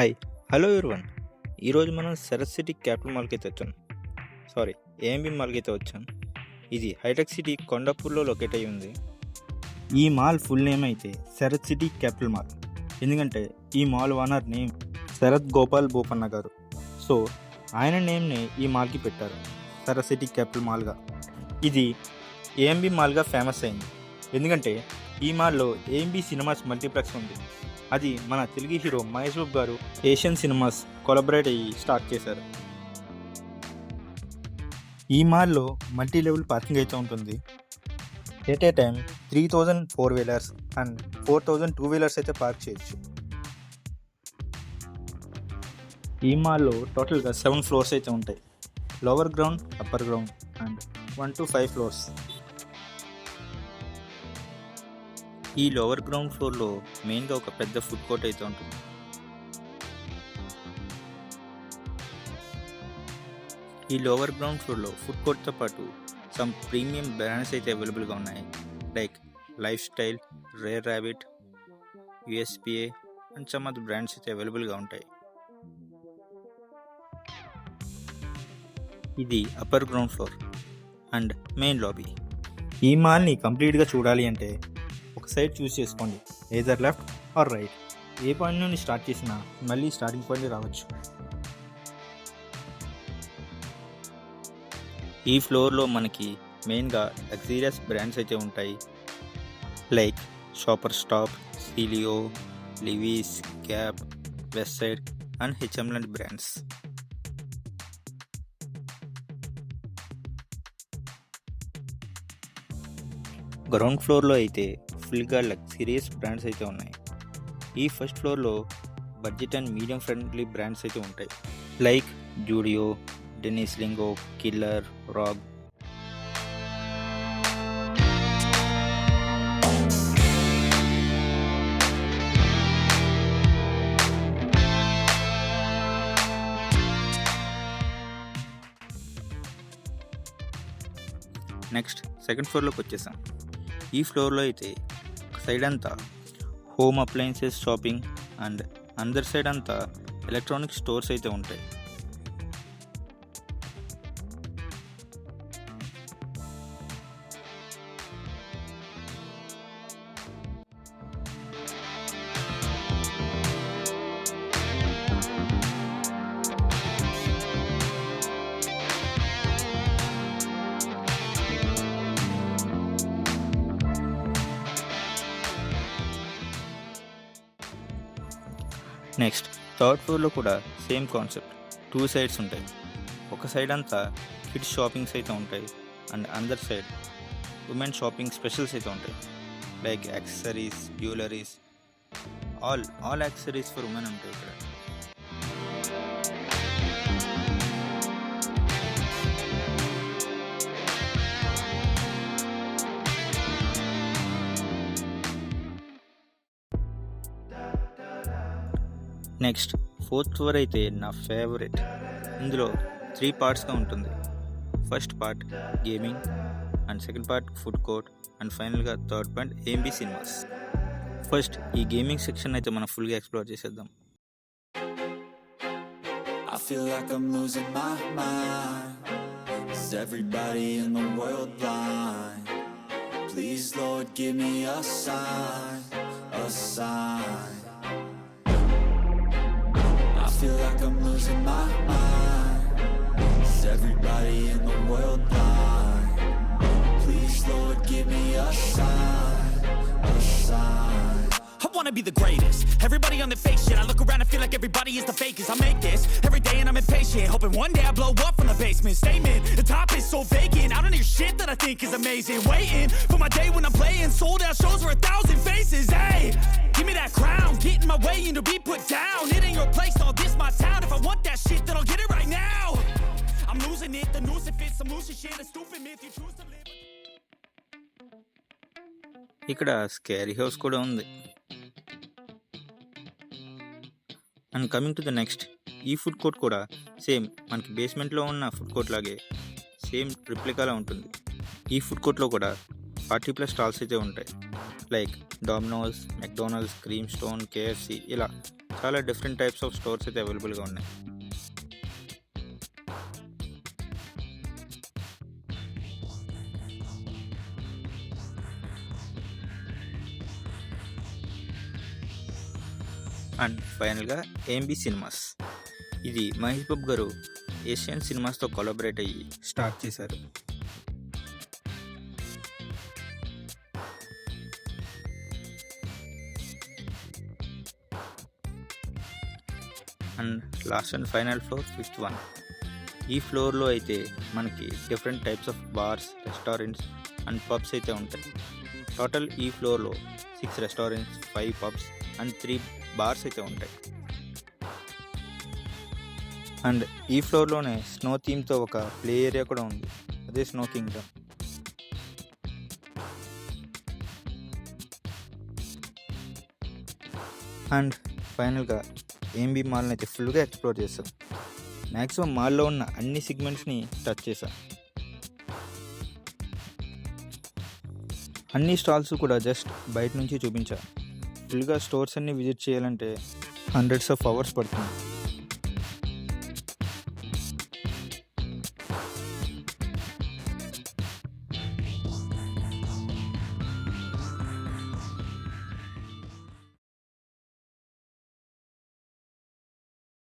Hi hello everyone. ఈరోజు మనం Sarath city capital మాల్కి అయితే వచ్చాను. ఏఎంబి మాల్కి అయితే వచ్చాను. ఇది హైటెక్ సిటీ కొండాపూర్లో లొకేట్ అయి ఉంది. ఈ మాల్ ఫుల్ నేమ్ అయితే శరత్ సిటీ క్యాపిటల్ మాల్. ఎందుకంటే ఈ mall owner name Sharath Gopal Bopanna గారు. సో ఆయన నేమ్ని ఈ మాల్కి పెట్టారు, శరత్ సిటీ క్యాపిటల్ మాల్గా. ఇది ఏఎంబి మాల్గా ఫేమస్ అయింది. ఎందుకంటే ఈ మాల్లో ఏఎంబి సినిమాస్ మల్టీప్లెక్స్ ఉంది. అది మన తెలుగు హీరో మహేష్ బాబు గారు ఏషియన్ సినిమాస్ కొలబరేట్ అయ్యి స్టార్ట్ చేశారు. ఈ మాల్లో మల్టీ లెవెల్ పార్కింగ్ అయితే ఉంటుంది. At a time 3000 4 wheelers and 4000 2 wheelers అయితే పార్క్ చేయొచ్చు. ఈ మాల్లో టోటల్గా 7 ఫ్లోర్స్ అయితే ఉంటాయి. Lower ground, upper ground and 1 to 5 floors. ఈ లోవర్ గ్రౌండ్ ఫ్లోర్లో మెయిన్గా ఒక పెద్ద ఫుడ్ కోర్ట్ అయితే ఉంటుంది. ఈ లోవర్ గ్రౌండ్ ఫ్లోర్లో ఫుడ్ కోర్ట్తో పాటు సమ్ ప్రీమియం బ్రాండ్స్ అయితే అవైలబుల్గా ఉన్నాయి. Like Lifestyle, Rare Rabbit, USPA and some other brands అయితే అవైలబుల్గా ఉంటాయి. ఇది upper ground floor and main lobby. ఈ మాల్ని కంప్లీట్గా చూడాలి అంటే ఒక సైడ్ చూస్ చేసుకోండి, ఏదర్ లెఫ్ట్ ఆర్ రైట్. ఏ పాయింట్ నుండి స్టార్ట్ చేసినా మళ్ళీ స్టార్టింగ్ పాయింట్ రావచ్చు. ఈ ఫ్లోర్లో మనకి మెయిన్గా లగ్జీరియస్ బ్రాండ్స్ అయితే ఉంటాయి. Like Shoppers Stop, Celio, Levi's, Gap, Westside and HM లాంటి బ్రాండ్స్. గ్రౌండ్ ఫ్లోర్లో అయితే ఫుల్గా లగ్జరియస్ బ్రాండ్స్ అయితే ఉన్నాయి. ఈ ఫస్ట్ ఫ్లోర్లో budget and medium friendly brands అయితే ఉంటాయి. Like Zudio, Dennis Lingo, Killer, Rag. Next second ఫ్లోర్లోకి వచ్చేసాం. ఈ ఫ్లోర్లో అయితే ఒక సైడ్ అంతా home appliances shopping and other side అంతా ఎలక్ట్రానిక్ స్టోర్స్ అయితే ఉంటాయి. నెక్స్ట్ థర్డ్ ఫ్లోర్లో కూడా సేమ్ కాన్సెప్ట్, 2 సైడ్స్ ఉంటాయి. ఒక సైడ్ అంతా కిడ్స్ షాపింగ్స్ అయితే ఉంటాయి and other side women shopping specials అయితే ఉంటాయి. Like accessories, jewelleries, all accessories for women ఉంటాయి ఇక్కడ. నెక్స్ట్ ఫోర్త్ ఫ్లోర్ అయితే నా ఫేవరెట్. ఇందులో 3 పార్ట్స్గా ఉంటుంది. First part gaming and second part food court and ఫైనల్గా third part AMB cinemas. First ఈ గేమింగ్ సెక్షన్ అయితే మనం ఫుల్గా ఎక్స్ప్లోర్ చేసేద్దాం. I feel like I'm losing my mind. Is everybody in the world blind? Please Lord give me a sign, a sign. I feel like I'm losing my mind. Is everybody in the world blind? Please Lord give me a sign, a sign. I wanna be the greatest. Everybody on the fake shit. I look around and feel like everybody is the fakest. I make this every day and I'm impatient, hoping one day I blow up from the basement. Statement, the top is so vacant. I don't hear shit that I think is amazing. Waiting for my day when I'm playing sold out shows for 1,000 faces. Hey, give me that crown, get in my way and to be put down. It ain't your place, all this my town. If I want that shit, then I'll get it right now. I'm losing it, the noose it fits. I'm losing shit, a stupid myth. You choose to live. ఇక్కడ scary house కూడా ఉంది. And coming to the next, ఈ food court కూడా same మనకి బేస్మెంట్లో ఉన్న food court లాగే same రిప్లికాలా ఉంటుంది. ఈ ఫుడ్ కోర్ట్లో కూడా 40+ స్టాల్స్ అయితే ఉంటాయి. Like dominoes, McDonald's, cream stone, KFC ఇలా చాలా డిఫరెంట్ టైప్స్ ఆఫ్ స్టోర్స్ అయితే అవైలబుల్గా ఉన్నాయి. అండ్ ఫైనల్గా ఏఎంబి సినిమాస్. ఇది మహేష్ బాబు గారు ఏషియన్ సినిమాస్తో కొలాబరేట్ అయ్యి స్టార్ట్ చేశారు. And last and final floor 5th one. ఈ ఫ్లోర్లో అయితే మనకి different types of bars, restaurants and pubs అయితే ఉంటాయి. టోటల్ ఈ ఫ్లోర్లో 6 రెస్టారెంట్స్, 5 పబ్స్ అండ్ 3 బార్స్ అయితే ఉంటాయి. అండ్ ఈ ఫ్లోర్లోనే స్నో థీమ్తో ఒక ప్లే ఏరియా కూడా ఉంది, అదే స్నో కింగ్డమ్. అండ్ ఫైనల్గా ఏఎంబి మాల్ని అయితే ఫుల్గా ఎక్స్ప్లోర్ చేస్తాం. మ్యాక్సిమం మాల్లో ఉన్న అన్ని సెగ్మెంట్స్ని టచ్ చేసాం. అన్ని స్టాల్స్ కూడా జస్ట్ బయట నుంచి చూపించా. ఫుల్గా స్టోర్స్ అన్ని విజిట్ చేయాలంటే హండ్రెడ్స్ ఆఫ్ అవర్స్ పడుతుంది.